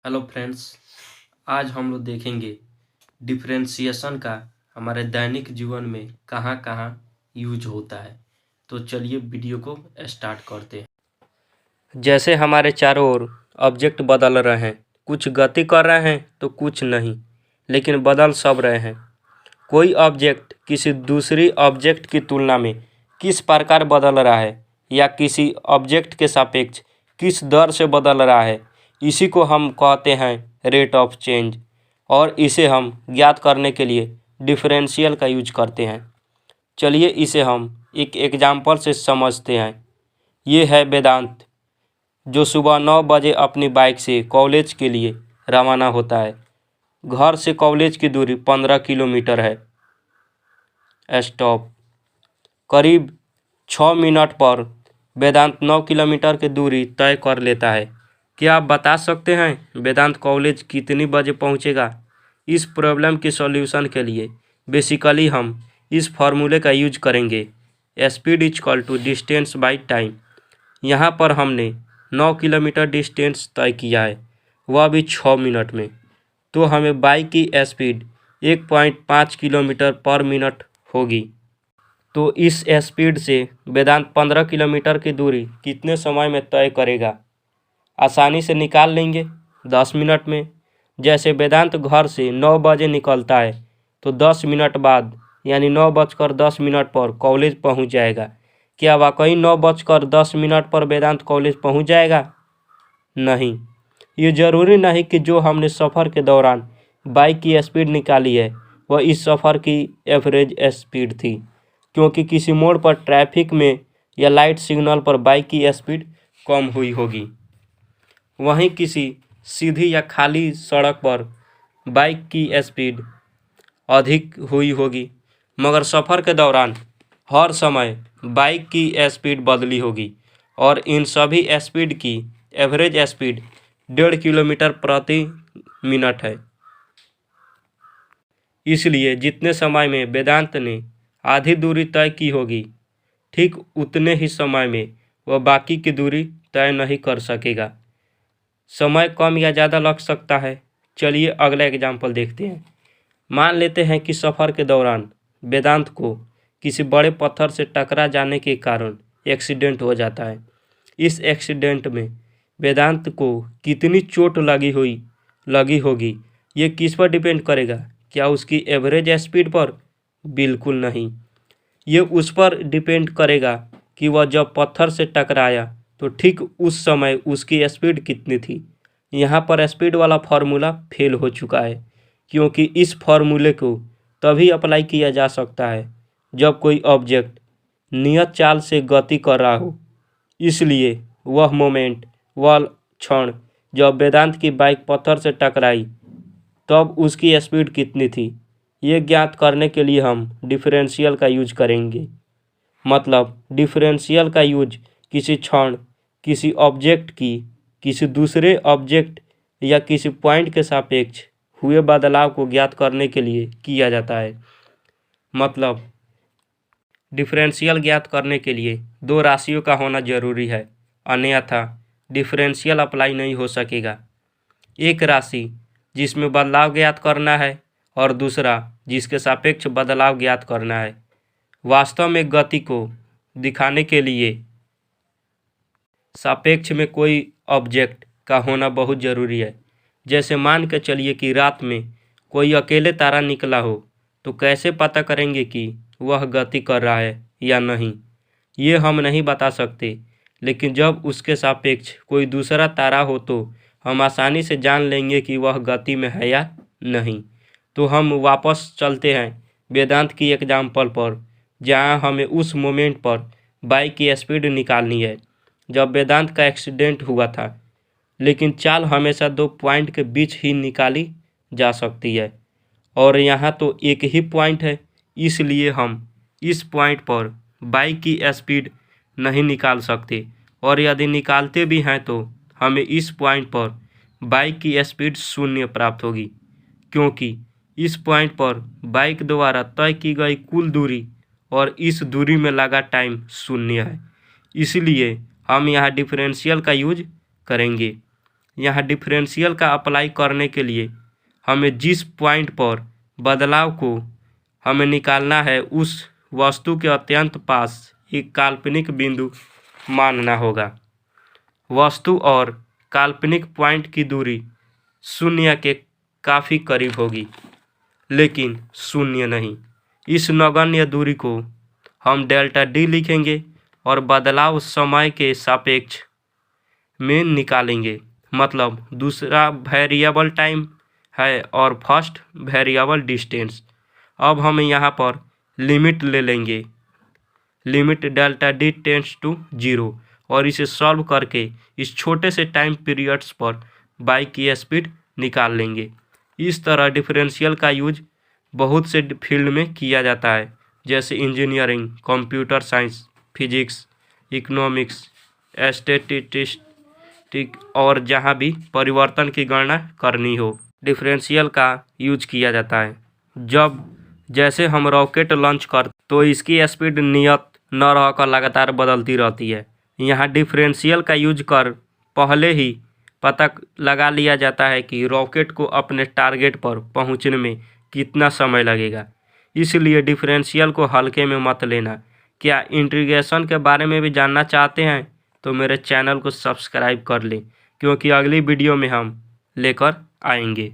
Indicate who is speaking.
Speaker 1: Hello friends. आज हम लोग देखेंगे डिफरेंशिएशन का हमारे दैनिक जीवन में कहाँ कहाँ यूज होता है। तो चलिए वीडियो को स्टार्ट करते हैं। जैसे हमारे चारों ओर ऑब्जेक्ट बदल रहे हैं, कुछ गति कर रहे हैं तो कुछ नहीं, लेकिन बदल सब रहे हैं। कोई ऑब्जेक्ट किसी दूसरी ऑब्जेक्ट की तुलना में किस प्रकार बदल रहा है या किसी ऑब्जेक्ट के सापेक्ष किस दर से बदल रहा है, इसी को हम कहते हैं रेट ऑफ चेंज। और इसे हम ज्ञात करने के लिए डिफरेंशियल का यूज करते हैं। चलिए इसे हम एक एग्जाम्पल से समझते हैं। ये है वेदांत, जो सुबह 9 बजे अपनी बाइक से कॉलेज के लिए रवाना होता है। घर से कॉलेज की दूरी 15 किलोमीटर है। स्टॉप। करीब 6 मिनट पर वेदांत 9 किलोमीटर की दूरी तय कर लेता है। क्या आप बता सकते हैं वेदांत कॉलेज कितनी बजे पहुंचेगा? इस प्रॉब्लम के सॉल्यूशन के लिए बेसिकली हम इस फार्मूले का यूज करेंगे, speed is equal to distance by time. यहाँ पर हमने 9 किलोमीटर डिस्टेंस तय किया है, वह भी 6 मिनट में। तो हमें बाइक की स्पीड 1.5 किलोमीटर पर मिनट होगी। तो इस स्पीड से वेदांत 15 किलोमीटर की दूरी कितने समय में तय करेगा? आसानी से निकाल लेंगे 10 मिनट में। जैसे वेदांत घर से 9 बजे निकलता है तो 10 मिनट बाद यानी 9:10 पर कॉलेज पहुंच जाएगा। क्या वाकई 9:10 पर वेदांत कॉलेज पहुंच जाएगा? नहीं। ये ज़रूरी नहीं कि जो हमने सफ़र के दौरान बाइक की स्पीड निकाली है वह इस सफ़र की एवरेज स्पीड थी, क्योंकि किसी मोड़ पर ट्रैफिक में या लाइट सिग्नल पर बाइक की स्पीड कम हुई होगी। वहीं किसी सीधी या खाली सड़क पर बाइक की स्पीड अधिक हुई होगी, मगर सफ़र के दौरान हर समय बाइक की स्पीड बदली होगी और इन सभी स्पीड की एवरेज स्पीड 1.5 किलोमीटर प्रति मिनट है। इसलिए जितने समय में वेदांत ने आधी दूरी तय की होगी, ठीक उतने ही समय में वह बाकी की दूरी तय नहीं कर सकेगा। समय कम या ज़्यादा लग सकता है। चलिए अगला एग्जाम्पल देखते हैं। मान लेते हैं कि सफ़र के दौरान वेदांत को किसी बड़े पत्थर से टकरा जाने के कारण एक्सीडेंट हो जाता है। इस एक्सीडेंट में वेदांत को कितनी चोट लगी होगी, ये किस पर डिपेंड करेगा? क्या उसकी एवरेज स्पीड पर? बिल्कुल नहीं। ये उस पर डिपेंड करेगा कि वह जब पत्थर से टकराया तो ठीक उस समय उसकी स्पीड कितनी थी। यहाँ पर स्पीड वाला फार्मूला फेल हो चुका है, क्योंकि इस फार्मूले को तभी अप्लाई किया जा सकता है जब कोई ऑब्जेक्ट नियत चाल से गति कर रहा हो। इसलिए वह क्षण जब वेदांत की बाइक पत्थर से टकराई तब उसकी स्पीड कितनी थी, ये ज्ञात करने के लिए हम डिफरेंशियल का यूज करेंगे। मतलब डिफरेंशियल का यूज किसी क्षण किसी ऑब्जेक्ट की किसी दूसरे ऑब्जेक्ट या किसी पॉइंट के सापेक्ष हुए बदलाव को ज्ञात करने के लिए किया जाता है। मतलब डिफरेंशियल ज्ञात करने के लिए दो राशियों का होना जरूरी है, अन्यथा डिफरेंशियल अप्लाई नहीं हो सकेगा। एक राशि जिसमें बदलाव ज्ञात करना है और दूसरा जिसके सापेक्ष बदलाव ज्ञात करना है। वास्तव में गति को दिखाने के लिए सापेक्ष में कोई ऑब्जेक्ट का होना बहुत ज़रूरी है। जैसे मान के चलिए कि रात में कोई अकेले तारा निकला हो, तो कैसे पता करेंगे कि वह गति कर रहा है या नहीं? ये हम नहीं बता सकते, लेकिन जब उसके सापेक्ष कोई दूसरा तारा हो तो हम आसानी से जान लेंगे कि वह गति में है या नहीं। तो हम वापस चलते हैं वेदांत की एग्जाम्पल पर, जहाँ हमें उस मोमेंट पर बाइक की स्पीड निकालनी है जब वेदांत का एक्सीडेंट हुआ था। लेकिन चाल हमेशा दो पॉइंट के बीच ही निकाली जा सकती है, और यहाँ तो एक ही पॉइंट है, इसलिए हम इस पॉइंट पर बाइक की स्पीड नहीं निकाल सकते। और यदि निकालते भी हैं तो हमें इस पॉइंट पर बाइक की स्पीड 0 प्राप्त होगी, क्योंकि इस पॉइंट पर बाइक द्वारा तय की गई कुल दूरी और इस दूरी में लगा टाइम 0 है। इसलिए हम यहाँ डिफरेंशियल का यूज करेंगे। यहाँ डिफरेंशियल का अप्लाई करने के लिए हमें जिस पॉइंट पर बदलाव को हमें निकालना है उस वस्तु के अत्यंत पास एक काल्पनिक बिंदु मानना होगा। वस्तु और काल्पनिक पॉइंट की दूरी शून्य के काफ़ी करीब होगी, लेकिन शून्य नहीं। इस नगण्य दूरी को हम डेल्टा डी लिखेंगे और बदलाव समय के सापेक्ष में निकालेंगे। मतलब दूसरा वेरिएबल टाइम है और फर्स्ट वेरिएबल डिस्टेंस। अब हम यहाँ पर लिमिट ले लेंगे, limit delta D tends to 0, और इसे सॉल्व करके इस छोटे से टाइम पीरियड्स पर बाइक की स्पीड निकाल लेंगे। इस तरह डिफरेंशियल का यूज बहुत से फील्ड में किया जाता है, जैसे engineering, computer science, physics, economics, statistics और जहाँ भी परिवर्तन की गणना करनी हो, डिफरेंशियल का यूज किया जाता है। जब जैसे हम रॉकेट लॉन्च कर तो इसकी स्पीड नियत न रहकर लगातार बदलती रहती है। यहाँ डिफरेंशियल का यूज कर पहले ही पता लगा लिया जाता है कि रॉकेट को अपने टारगेट पर पहुँचने में कितना समय लगेगा। इसलिए डिफरेंशियल को हल्के में मत लेना। क्या इंटीग्रेशन के बारे में भी जानना चाहते हैं तो मेरे चैनल को सब्सक्राइब कर लें, क्योंकि अगली वीडियो में हम लेकर आएंगे।